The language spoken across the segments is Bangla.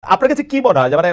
আপনার কাছে কি মনে হয় যে মানে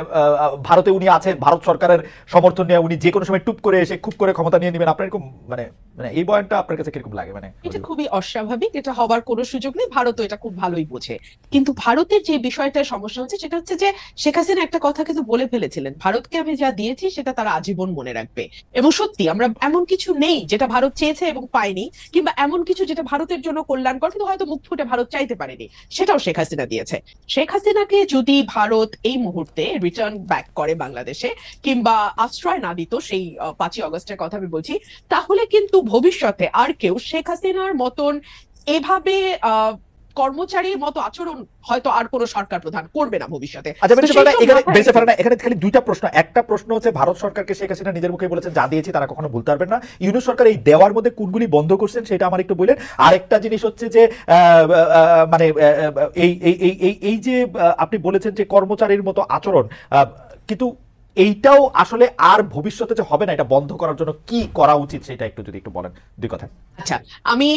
ভারতে উনি আছেন, ভারত সরকারের সমর্থন নিয়ে উনি যে কোনো সময় টুপ করে এসে খুব করে ক্ষমতা নিয়ে নেবেন, আপনার এরকম মানে মানে এই বয়ানটা আপনার কাছে কিরকম লাগে? মানে এটা খুবই অস্বাভাবিক, এটা হবার কোনো সুযোগ নেই। ভারতও এটা খুব ভালোই বোঝে। কিন্তু ভারতের যে বিষয়টার সমস্যা হচ্ছে সেটা হচ্ছে যে শেখ হাসিনা একটা কথা কিন্তু বলে ফেলেছিলেন, ভারতকে আমি যা দিয়েছি সেটা তারা আজীবন মনে রাখবে। এবং সত্যি আমরা এমন কিছু নেই যেটা ভারত চেয়েছে এবং পায়নি, কিংবা এমন কিছু যেটা ভারতের জন্য কল্যাণকর কিন্তু হয়তো মুখ ফুটে ভারত চাইতে পারেনি, সেটাও শেখ হাসিনা দিয়েছে। শেখ হাসিনাকে যদি ভারত এই মুহূর্তে রিটার্ন ব্যাক করে বাংলাদেশে, কিংবা আশ্রয় না দিত, সেই 5ই আগস্টের কথা আমি বলছি, তাহলে কিন্তু ভবিষ্যতে আর কেউ শেখ হাসিনার মতন এভাবে কর্মচারীর মতো আচরণ হয়তো আর কোনো সরকার প্রধান করবে না ভবিষ্যতে। আচ্ছা এখানে খালি দুইটা প্রশ্ন। একটা প্রশ্ন হচ্ছে ভারত সরকারকে শেখ হাসিনা নিজের মুখে বলেছেন যা দিয়েছি তারা কখনো ভুলতে পারবেন না। ইউনূস সরকার এই দেওয়ার মধ্যে কোনগুলি বন্ধ করছেন সেটা আমার একটু বললেন। আরেকটা জিনিস হচ্ছে যে মানে এই এই এই এই এই যে আপনি বলেছেন যে কর্মচারীর মতো আচরণ, কিন্তু এইটাও আসলে আর ভবিষ্যতে যে হবে না, এটা বন্ধ করার জন্য কি করা উচিত সেটা একটু যদি একটু বলেন দুই কথা। আচ্ছা, আমি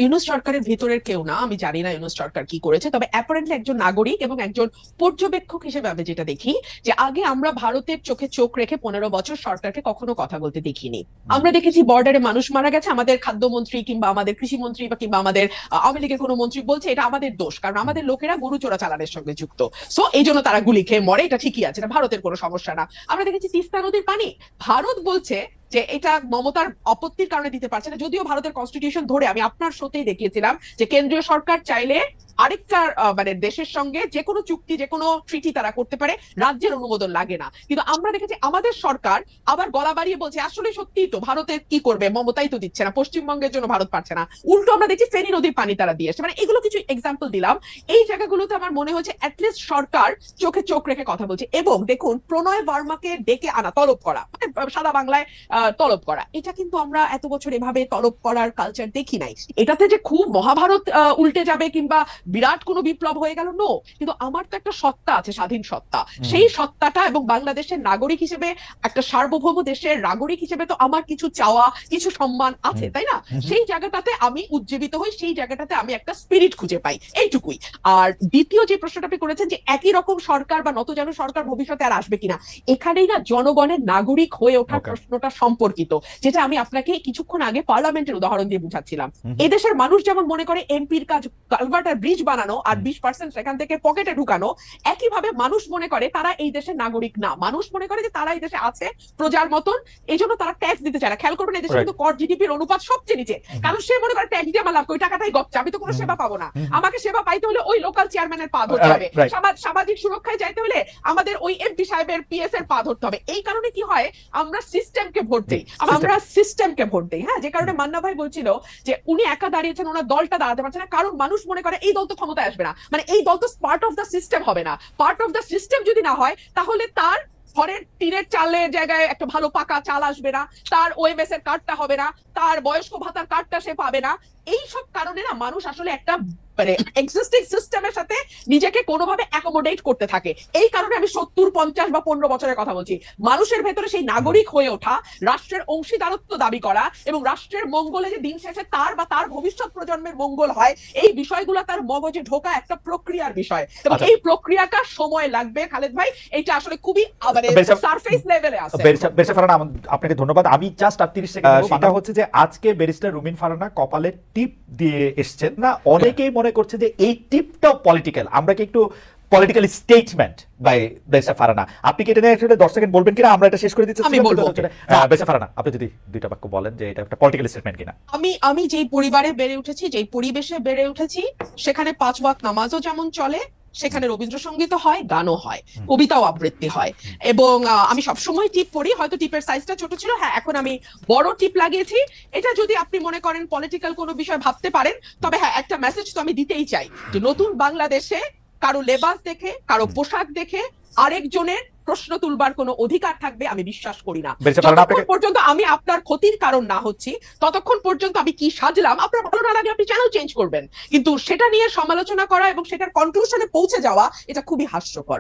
ইউনূস সরকারের ভিতরের কেউ না, আমি জানি না ইউনূস সরকার কি করেছে, তবে অ্যাপারেন্টলি একজন নাগরিক এবং একজন পর্যবেক্ষক হিসেবে আমি যেটা দেখি, যে আগে আমরা ভারতের চোখে চোখ রেখে 15 বছর সরকারকে কখনো কথা বলতে দেখিনি। আমরা দেখেছি বর্ডারে মানুষ মারা গেছে, আমাদের খাদ্যমন্ত্রী কিংবা আমাদের কৃষিমন্ত্রী বা কিংবা আমাদের আওয়ামী লীগের কোনো মন্ত্রী বলছে এটা আমাদের দোষ, কারণ আমাদের লোকেরা গরু চোরা চালানের সঙ্গে যুক্ত, সো এই জন্য তারা গুলি খেয়ে মরে, এটা ঠিকই আছে, এটা ভারতের কোনো সমস্যা না। আমরা দেখেছি তিস্তা নদীর পানি ভারত বলছে যে এটা মমতার আপত্তির কারণে দিতে পারছে না, যদিও ভারতের কনস্টিটিউশন ধরে আমি আপনার শোতেই দেখিয়েছিলাম যে কেন্দ্রীয় সরকার চাইলে আরেকটা মানে দেশের সঙ্গে যে কোনো চুক্তি, যে কোনো ট্রিটি তারা করতে পারে, রাজ্যের অনুমোদন লাগে না। কিন্তু আমরা দেখেছি আমাদের সরকার আবার গলা বাড়িয়ে বলছে আসলে সত্যিই তো ভারতের কি করবে, মমতাই তো দিচ্ছে না, পশ্চিমবঙ্গের জন্য ভারত পারছে না। উল্টো আমরা দেখছি ফেনী নদীর পানি তারা দিয়েছে। মানে এগুলো কিছু এক্সাম্পল দিলাম। এই জায়গাগুলোতে আমার মনে হচ্ছে অ্যাটলিস্ট সরকার চোখে চোখ রেখে কথা বলছে। এবং দেখুন, প্রণয় বর্মাকে ডেকে আনা, তলব করা, মানে সাদা বাংলায় তলব করা, এটা কিন্তু আমরা এত বছর এভাবে তলব করার কালচার দেখি নাই। এটাতে যে খুব মহাভারত উল্টে যাবে কিংবা বিরাট কোনো বিপ্লব হয়ে গেল, নো। কিন্তু আমার তো একটা সত্তা আছে, স্বাধীন সত্তা, সেই সত্তাটা, এবং বাংলাদেশের নাগরিক হিসেবে, একটা সার্বভৌম দেশের নাগরিক হিসেবে তো আমার কিছু চাওয়া, কিছু সম্মান আছে, তাই না? সেই জায়গাটাতে আমি উজ্জীবিত হই, সেই জায়গাটাতে আমি একটা স্পিরিট খুঁজে পাই, এইটুকুই। আর দ্বিতীয় যে প্রশ্নটা আপনি করেছেন যে একই রকম সরকার বা নতজানু সরকার ভবিষ্যতে আর আসবে কিনা, এখানেই না জনগণের নাগরিক হয়ে ওঠার প্রশ্নটা সম্পর্কিত, যেটা আমি আপনাকে কিছুক্ষণ আগে পার্লামেন্টের উদাহরণ দিয়ে বুঝাচ্ছিলাম। এদেশের মানুষ যেমন মনে করে এমপির কাজ কালভার্ট আর ব্রিজ বানানো আর 20% সেখান থেকে পকেটে ঢুকানো, একইভাবে মানুষ মনে করে তারা এই দেশের নাগরিক না। মানুষ মনে করে যে তারা এই দেশে আছে প্রজার মতন, এই জন্য তারা ট্যাক্স দিতে চায় না। খেয়াল করবেন, এই দেশে কিন্তু কর জিডিপির অনুপাত সবচেয়ে নিচে, কারণ সে মনে করে ট্যাক্স দিয়ে আমার লাভ, ওই টাকাটাই গচ্ছা, আমি তো কোনো সেবা পাবো না। আমাকে সেবা পাইতে হলে ওই লোকাল চেয়ারম্যানের পা ধরতে হবে, সামাজিক সুরক্ষায় যাইতে হলে আমাদের ওই এমপি সাহেবের পিএস এর পা ধরতে হবে। এই কারণে কি হয়, আমরা সিস্টেমকে ভোট দিই, হ্যাঁ। যে কারণে মান্না ভাই বলছিল যে উনি একা দাঁড়িয়েছেন, ওনার দলটা দাঁড়াতে পারছে না, কারণ মানুষ মনে করে এই দল তো ক্ষমতায় আসবে না, মানে এই দল তো পার্ট অফ দ্য সিস্টেম হবে না। পার্ট অফ দ্য সিস্টেম যদি না হয়, তাহলে তার ঘরের টিনের চালের জায়গায় একটা ভালো পাকা চাল আসবে না, তার ওএমএস এর কার্ডটা হবে না, তার বয়স্ক ভাতার কার্ডটা সে পাবে না। এই সব কারণে না মানুষ আসলে একটা মানে এক্সিস্টিং সিস্টেমের সাথে নিজেকে কোনোভাবে অ্যাকোমোডেট করতে থাকে। এই কারণে আমি 70, 50 বা 15 বছরের কথা বলছি। মানুষের ভেতরে সেই নাগরিক হয়ে ওঠা, রাষ্ট্রের অংশীদারত্ব দাবি করা, এবং রাষ্ট্রের মঙ্গলে যে দিন শেষে তার বা তার ভবিষ্যৎ প্রজন্মের মঙ্গল হয়, এই বিষয়গুলো তার মগজে ঢোকা একটা প্রক্রিয়ার বিষয়, এবং এই প্রক্রিয়াটা সময় লাগবে খালেদ ভাই। এটা আসলে খুবই মানে সারফেস লেভেলে আছে। ব্যারিস্টার ফারহানা, আপনাকে ধন্যবাদ। আমি জাস্ট 38 সেকেন্ড, সেটা হচ্ছে যে আজকে ব্যারিস্টার রুমিন ফারহানা কপালে টিপ দিয়ে এসেছেন না, অনেকেই মনে করছে যে এই টিপটাও পলিটিক্যাল। আমরা কি একটু political statement by barrister Farhana, আপনি কি এটা নিয়ে 10 সেকেন্ড বলবেন কিনা? আমরা এটা শেষ করে দিচ্ছি। আমি বলবো, ব্যারিস্টার ফারহানা, আপনি যদি দুইটা বাক্য বলেন যে এটা একটা পলিটিক্যাল স্টেটমেন্ট কিনা। আমি যেই পরিবারে বেড়ে উঠেছি, যেই পরিবেশে বেড়ে উঠেছি, সেখানে 5 ওয়াক্ত নামাজও যেমন চলে, সেখানে রবীন্দ্রসঙ্গীতও হয়, গানও হয়, কবিতাও আবৃত্তি হয়। এবং আমি সবসময় টিপ পড়ি, হয়তো টিপের সাইজটা ছোট ছিল, হ্যাঁ এখন আমি বড় টিপ লাগিয়েছি। এটা যদি আপনি মনে করেন পলিটিক্যাল কোনো বিষয় ভাবতে পারেন, তবে হ্যাঁ একটা মেসেজ তো আমি দিতেই চাই, যে নতুন বাংলাদেশে কারো লেবাস দেখে, কারো পোশাক দেখে আরেকজনের প্রশ্ন তুলবার কোনো অধিকার থাকবে আমি বিশ্বাস করি না। যতক্ষণ পর্যন্ত আমি আপনার ক্ষতির কারণ না হচ্ছি, ততক্ষণ পর্যন্ত আমি কি সাজলাম, আপনার ভালো না লাগে আপনি চ্যানেল চেঞ্জ করবেন, কিন্তু সেটা নিয়ে সমালোচনা করা এবং সেটার কনক্লুশনে পৌঁছে যাওয়া, এটা খুবই হাস্যকর।